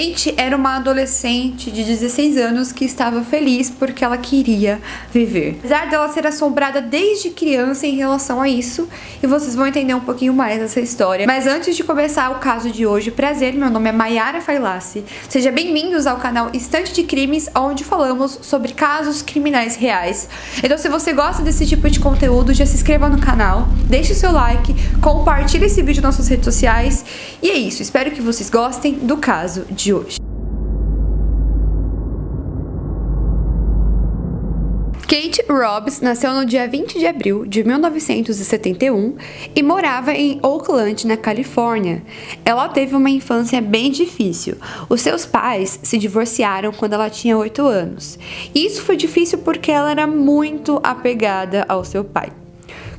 Kate era uma adolescente de 16 anos que estava feliz porque ela queria viver. Apesar dela ser assombrada desde criança em relação a isso, e vocês vão entender um pouquinho mais essa história. Mas antes de começar o caso de hoje, prazer, meu nome é Mayara Failassi. Sejam bem-vindos ao canal Estante de Crimes, onde falamos sobre casos criminais reais. Então, se você gosta desse tipo de conteúdo, já se inscreva no canal, deixe o seu like, compartilhe esse vídeo nas suas redes sociais. E é isso, espero que vocês gostem do caso de hoje. Kate Robbs nasceu no dia 20 de abril de 1971 e morava em Oakland, na Califórnia. Ela teve uma infância bem difícil. Os seus pais se divorciaram quando ela tinha 8 anos. E isso foi difícil porque ela era muito apegada ao seu pai.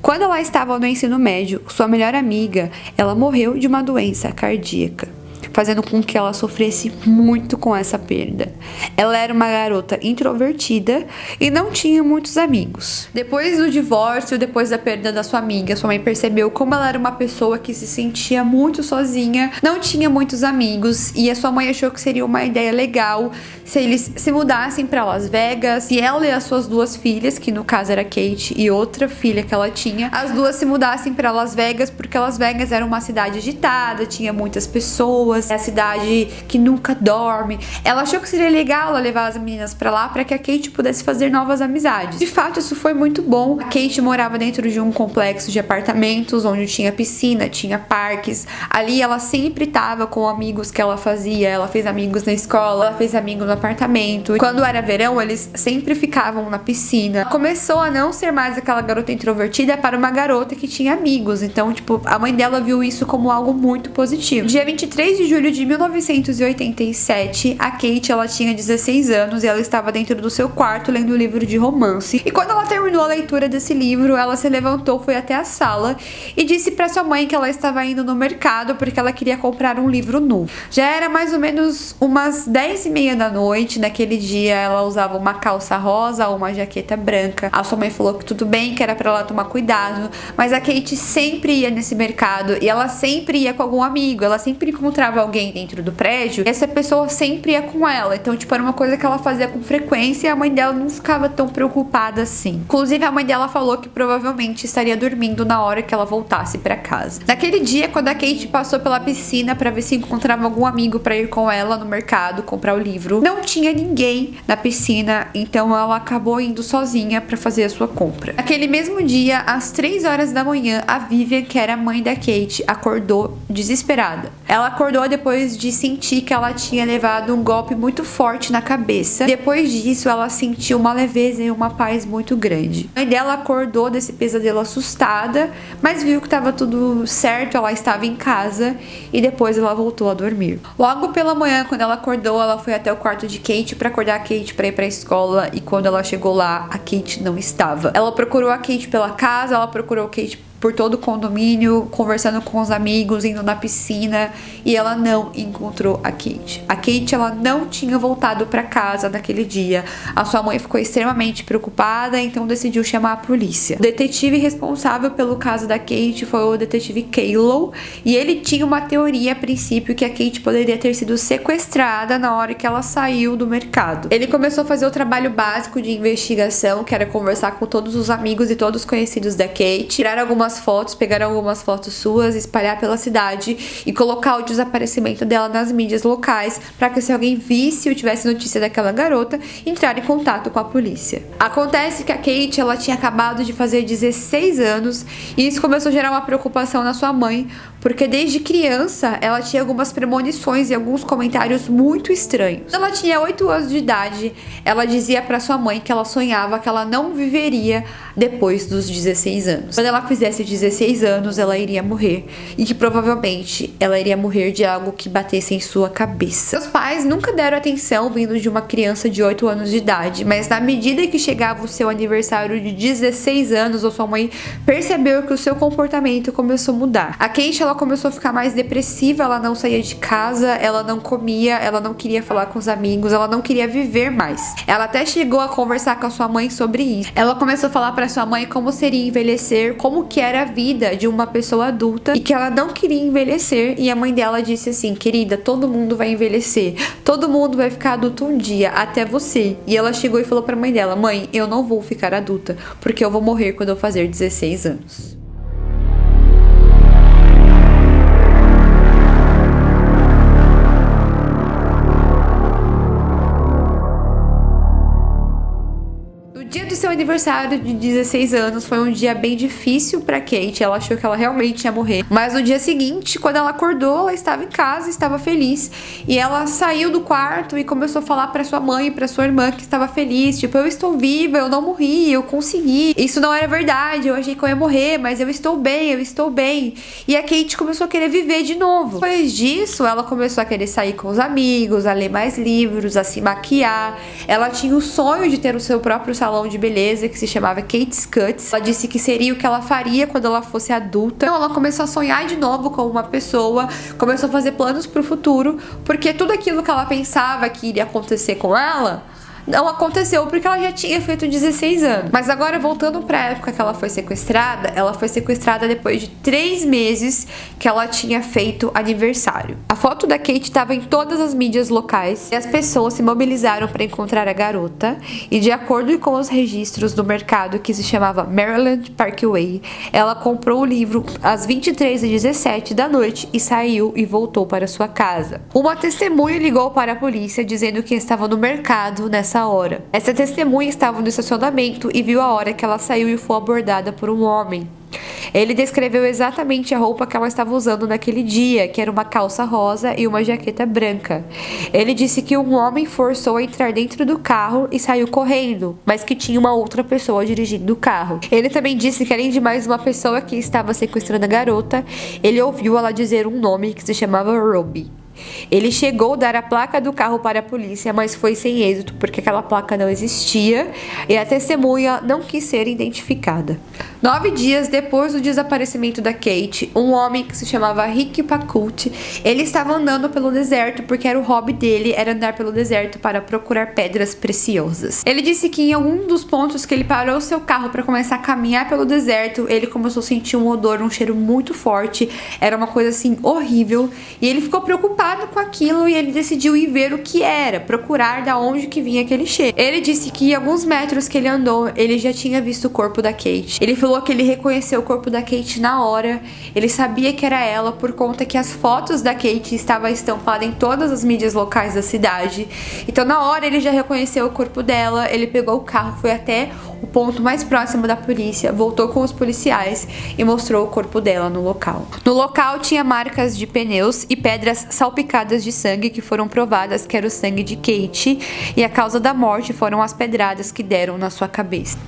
Quando ela estava no ensino médio, sua melhor amiga, ela morreu de uma doença cardíaca, fazendo com que ela sofresse muito com essa perda. Ela era uma garota introvertida e não tinha muitos amigos. Depois do divórcio, depois da perda da sua amiga, sua mãe percebeu como ela era uma pessoa que se sentia muito sozinha, não tinha muitos amigos, e a sua mãe achou que seria uma ideia legal se eles se mudassem para Las Vegas, e ela e as suas duas filhas, que no caso era Kate e outra filha que ela tinha, as duas se mudassem para Las Vegas, porque Las Vegas era uma cidade agitada, tinha muitas pessoas, é a cidade que nunca dorme. Ela achou que seria legal ela levar as meninas pra lá para que a Kate pudesse fazer novas amizades. De fato, isso foi muito bom. A Kate morava dentro de um complexo de apartamentos onde tinha piscina, tinha parques. Ali ela sempre estava com amigos que ela fazia. Ela fez amigos na escola, ela fez amigos no apartamento. E quando era verão, eles sempre ficavam na piscina. Começou a não ser mais aquela garota introvertida para uma garota que tinha amigos. Então, a mãe dela viu isso como algo muito positivo. Dia 23 de julho de 1987, a Kate, ela tinha 16 anos e ela estava dentro do seu quarto lendo um livro de romance. E quando ela terminou a leitura desse livro, ela se levantou, foi até a sala e disse para sua mãe que ela estava indo no mercado porque ela queria comprar um livro novo. Já era mais ou menos umas 10h30 da noite. Naquele dia ela usava uma calça rosa, uma jaqueta branca. A sua mãe falou que tudo bem, que era para ela tomar cuidado, mas a Kate sempre ia nesse mercado e ela sempre ia com algum amigo, ela sempre encontrava alguém dentro do prédio e essa pessoa sempre ia com ela. Então, era uma coisa que ela fazia com frequência e a mãe dela não ficava tão preocupada assim. Inclusive, a mãe dela falou que provavelmente estaria dormindo na hora que ela voltasse pra casa. Naquele dia, quando a Kate passou pela piscina pra ver se encontrava algum amigo pra ir com ela no mercado comprar o livro, não tinha ninguém na piscina, então ela acabou indo sozinha pra fazer a sua compra. Naquele mesmo dia, às 3 horas da manhã, a Vivian, que era a mãe da Kate, acordou desesperada. Ela acordou depois de sentir que ela tinha levado um golpe muito forte na cabeça. Depois disso, ela sentiu uma leveza e uma paz muito grande. A mãe dela acordou desse pesadelo assustada, mas viu que estava tudo certo, ela estava em casa e depois ela voltou a dormir. Logo pela manhã, quando ela acordou, ela foi até o quarto de Kate para acordar a Kate para ir para a escola, e quando ela chegou lá, a Kate não estava. Ela procurou a Kate pela casa, ela procurou a Kate por todo o condomínio, conversando com os amigos, indo na piscina, e ela não encontrou a Kate. A Kate, ela não tinha voltado para casa naquele dia. A sua mãe ficou extremamente preocupada, então decidiu chamar a polícia. O detetive responsável pelo caso da Kate foi o detetive Kaylow, e ele tinha uma teoria a princípio que a Kate poderia ter sido sequestrada na hora que ela saiu do mercado. Ele começou a fazer o trabalho básico de investigação, que era conversar com todos os amigos e todos os conhecidos da Kate, tirar algumas fotos, pegar algumas fotos suas, espalhar pela cidade e colocar o desaparecimento dela nas mídias locais para que, se alguém visse ou tivesse notícia daquela garota, entrar em contato com a polícia. Acontece que a Kate, ela tinha acabado de fazer 16 anos e isso começou a gerar uma preocupação na sua mãe, porque desde criança ela tinha algumas premonições e alguns comentários muito estranhos. Quando ela tinha 8 anos de idade, ela dizia para sua mãe que ela sonhava que ela não viveria depois dos 16 anos. Quando ela fizesse 16 anos, ela iria morrer, e que provavelmente ela iria morrer de algo que batesse em sua cabeça. Seus pais nunca deram atenção vindo de uma criança de 8 anos de idade, mas na medida que chegava o seu aniversário de 16 anos, a sua mãe percebeu que o seu comportamento começou a mudar. A Kate, ela começou a ficar mais depressiva, ela não saía de casa, ela não comia, ela não queria falar com os amigos, ela não queria viver mais. Ela até chegou a conversar com a sua mãe sobre isso. Ela começou a falar para sua mãe como seria envelhecer, como que era a vida de uma pessoa adulta e que ela não queria envelhecer. E a mãe dela disse assim: querida, todo mundo vai envelhecer, todo mundo vai ficar adulto um dia, até você. E ela chegou e falou para a mãe dela: mãe, eu não vou ficar adulta, porque eu vou morrer quando eu fazer 16 anos. Seu aniversário de 16 anos foi um dia bem difícil pra Kate. Ela achou que ela realmente ia morrer. Mas no dia seguinte, quando ela acordou, ela estava em casa, estava feliz. E ela saiu do quarto e começou a falar pra sua mãe e pra sua irmã que estava feliz. Tipo, eu estou viva, eu não morri, eu consegui. Isso não era verdade, eu achei que eu ia morrer, mas eu estou bem, eu estou bem. E a Kate começou a querer viver de novo. Depois disso, ela começou a querer sair com os amigos, a ler mais livros, a se maquiar. Ela tinha o sonho de ter o seu próprio salão de beleza, que se chamava Kate's Cuts. Ela disse que seria o que ela faria quando ela fosse adulta. Então ela começou a sonhar de novo como uma pessoa, começou a fazer planos pro futuro, porque tudo aquilo que ela pensava que iria acontecer com ela não aconteceu, porque ela já tinha feito 16 anos. Mas agora, voltando pra época que ela foi sequestrada depois de 3 meses que ela tinha feito aniversário. A foto da Kate estava em todas as mídias locais e as pessoas se mobilizaram para encontrar a garota. E de acordo com os registros do mercado, que se chamava Maryland Parkway, ela comprou o livro às 23h17 da noite e saiu e voltou para sua casa. Uma testemunha ligou para a polícia dizendo que estava no mercado nessa hora. Essa testemunha estava no estacionamento e viu a hora que ela saiu e foi abordada por um homem. Ele descreveu exatamente a roupa que ela estava usando naquele dia, que era uma calça rosa e uma jaqueta branca. Ele disse que um homem forçou a entrar dentro do carro e saiu correndo, mas que tinha uma outra pessoa dirigindo o carro. Ele também disse que, além de mais uma pessoa que estava sequestrando a garota, ele ouviu ela dizer um nome que se chamava Ruby. Ele chegou a dar a placa do carro para a polícia, mas foi sem êxito porque aquela placa não existia e a testemunha não quis ser identificada. 9 dias depois do desaparecimento da Kate, um homem que se chamava Rick Pacut, ele estava andando pelo deserto porque era o hobby dele, era andar pelo deserto para procurar pedras preciosas. Ele disse que em algum dos pontos que ele parou seu carro para começar a caminhar pelo deserto, ele começou a sentir um odor, um cheiro muito forte, era uma coisa assim horrível, e ele ficou preocupado com aquilo e ele decidiu ir ver o que era, procurar da onde que vinha aquele cheiro. Ele disse que em alguns metros que ele andou, ele já tinha visto o corpo da Kate. Ele falou que ele reconheceu o corpo da Kate na hora, ele sabia que era ela por conta que as fotos da Kate estavam estampadas em todas as mídias locais da cidade. Então na hora ele já reconheceu o corpo dela, ele pegou o carro, foi até o ponto mais próximo da polícia, voltou com os policiais e mostrou o corpo dela no local. No local tinha marcas de pneus e pedras salpicadas de sangue que foram provadas que era o sangue de Kate, e a causa da morte foram as pedradas que deram na sua cabeça.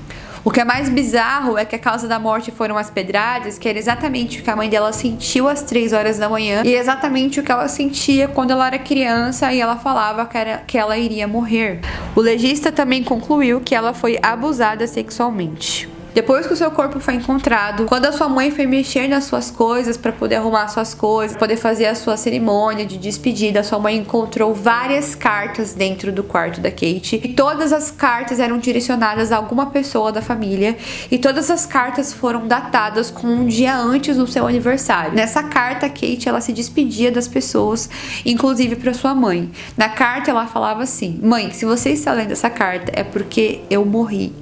O que é mais bizarro é que a causa da morte foram as pedradas, que era exatamente o que a mãe dela sentiu às 3 horas da manhã e exatamente o que ela sentia quando ela era criança e ela falava que ela iria morrer. O legista também concluiu que ela foi abusada sexualmente. Depois que o seu corpo foi encontrado, quando a sua mãe foi mexer nas suas coisas para poder arrumar suas coisas, poder fazer a sua cerimônia de despedida, a sua mãe encontrou várias cartas dentro do quarto da Kate e todas as cartas eram direcionadas a alguma pessoa da família e todas as cartas foram datadas com um dia antes do seu aniversário. Nessa carta, a Kate ela se despedia das pessoas, inclusive para sua mãe. Na carta ela falava assim: mãe, se você está lendo essa carta é porque eu morri.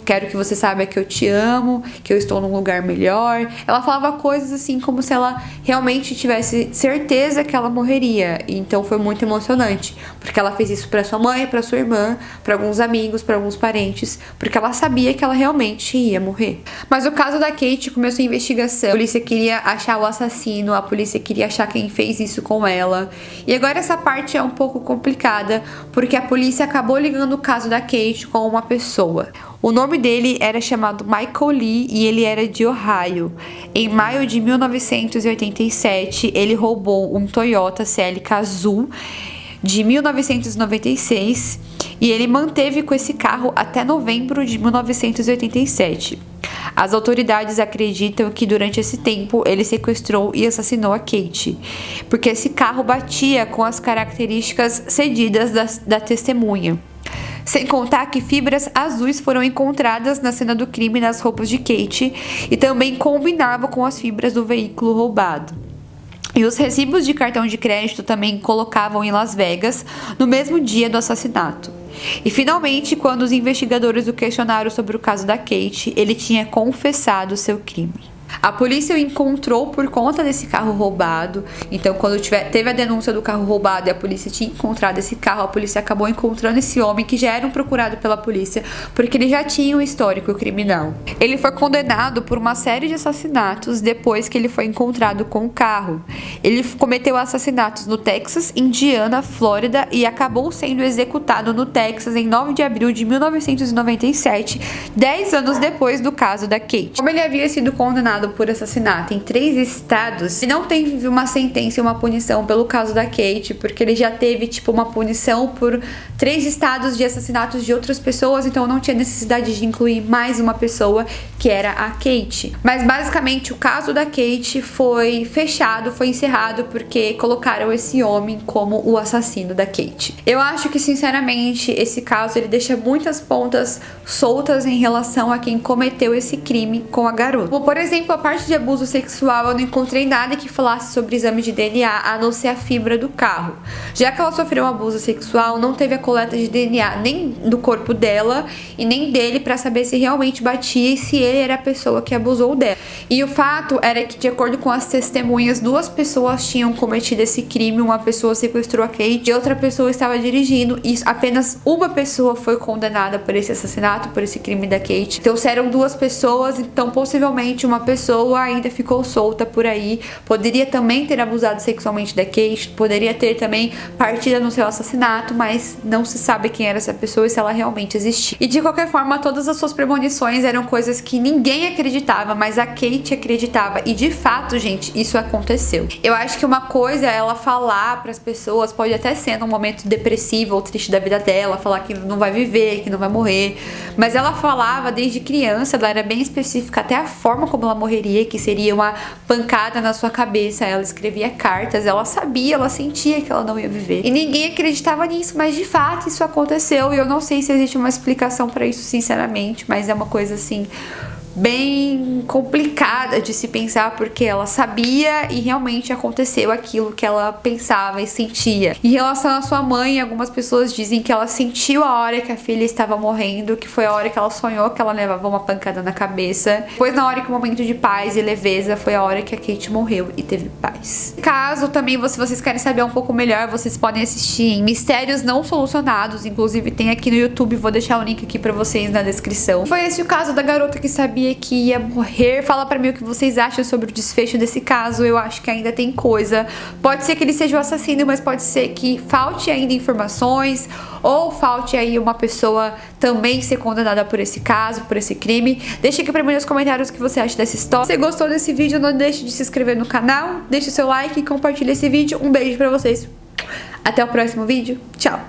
Quero que você saiba que eu te amo, que eu estou num lugar melhor. Ela falava coisas assim como se ela realmente tivesse certeza que ela morreria. E então foi muito emocionante, porque ela fez isso para sua mãe, para sua irmã, para alguns amigos, para alguns parentes, porque ela sabia que ela realmente ia morrer. Mas o caso da Kate começou a investigação. A polícia queria achar o assassino, a polícia queria achar quem fez isso com ela. E agora essa parte é um pouco complicada, porque a polícia acabou ligando o caso da Kate com uma pessoa. O nome dele era chamado Michael Lee e ele era de Ohio. Em maio de 1987, ele roubou um Toyota Celica azul de 1996 e ele manteve com esse carro até novembro de 1987. As autoridades acreditam que durante esse tempo ele sequestrou e assassinou a Kate, porque esse carro batia com as características cedidas da testemunha. Sem contar que fibras azuis foram encontradas na cena do crime nas roupas de Kate e também combinavam com as fibras do veículo roubado. E os recibos de cartão de crédito também colocavam em Las Vegas no mesmo dia do assassinato. E finalmente, quando os investigadores o questionaram sobre o caso da Kate, ele tinha confessado seu crime. A polícia o encontrou por conta desse carro roubado. Então, quando teve a denúncia do carro roubado e a polícia tinha encontrado esse carro, a polícia acabou encontrando esse homem que já era um procurado pela polícia, porque ele já tinha um histórico criminal. Ele foi condenado por uma série de assassinatos depois que ele foi encontrado com o carro. Ele cometeu assassinatos no Texas, Indiana, Flórida e acabou sendo executado no Texas em 9 de abril de 1997, 10 anos depois do caso da Kate. Como ele havia sido condenado por assassinato em 3 estados, ele não teve uma sentença e uma punição pelo caso da Kate, porque ele já teve uma punição por 3 estados de assassinatos de outras pessoas, então não tinha necessidade de incluir mais uma pessoa, que era a Kate. Mas basicamente o caso da Kate foi fechado, foi encerrado, porque colocaram esse homem como o assassino da Kate. Eu acho que sinceramente esse caso ele deixa muitas pontas soltas em relação a quem cometeu esse crime com a garota. Como, por exemplo, a parte de abuso sexual, eu não encontrei nada que falasse sobre exame de DNA, a não ser a fibra do carro. Já que ela sofreu um abuso sexual, não teve a coleta de DNA nem do corpo dela e nem dele para saber se realmente batia e se ele era a pessoa que abusou dela. E o fato era que, de acordo com as testemunhas, 2 pessoas tinham cometido esse crime. Uma pessoa sequestrou a Kate e outra pessoa estava dirigindo, e apenas uma pessoa foi condenada por esse assassinato, por esse crime da Kate. Então, se eram 2 pessoas, então possivelmente uma pessoa ainda ficou solta por aí. Poderia também ter abusado sexualmente da Kate, poderia ter também partido no seu assassinato, mas não se sabe quem era essa pessoa e se ela realmente existia. E de qualquer forma, todas as suas premonições eram coisas que ninguém acreditava, mas a Kate acreditava, e de fato, gente, isso aconteceu. Eu acho que uma coisa é ela falar para as pessoas, pode até ser num momento depressivo ou triste da vida dela, falar que não vai viver, que não vai morrer, mas ela falava desde criança, ela era bem específica, até a forma como ela morreria, que seria uma pancada na sua cabeça. Ela escrevia cartas, ela sabia, ela sentia que ela não ia viver. E ninguém acreditava nisso, mas de fato isso aconteceu, e eu não sei se existe uma explicação para isso, sinceramente, mas é uma coisa assim bem complicada de se pensar, porque ela sabia e realmente aconteceu aquilo que ela pensava e sentia. Em relação à sua mãe, algumas pessoas dizem que ela sentiu a hora que a filha estava morrendo, que foi a hora que ela sonhou que ela levava uma pancada na cabeça. Depois, na hora que o momento de paz e leveza, foi a hora que a Kate morreu e teve paz. Caso também vocês querem saber um pouco melhor, vocês podem assistir em Mistérios Não Solucionados, inclusive tem aqui no YouTube, vou deixar o link aqui pra vocês na descrição. Foi esse o caso da garota que sabia que ia morrer. Fala pra mim o que vocês acham sobre o desfecho desse caso. Eu acho que ainda tem coisa. Pode ser que ele seja o assassino, mas pode ser que falte ainda informações, ou falte aí uma pessoa também ser condenada por esse caso, por esse crime. Deixa aqui pra mim nos comentários o que você acha dessa história. Se você gostou desse vídeo, não deixe de se inscrever no canal, deixe o seu like e compartilhe esse vídeo. Um beijo pra vocês. Até o próximo vídeo. Tchau!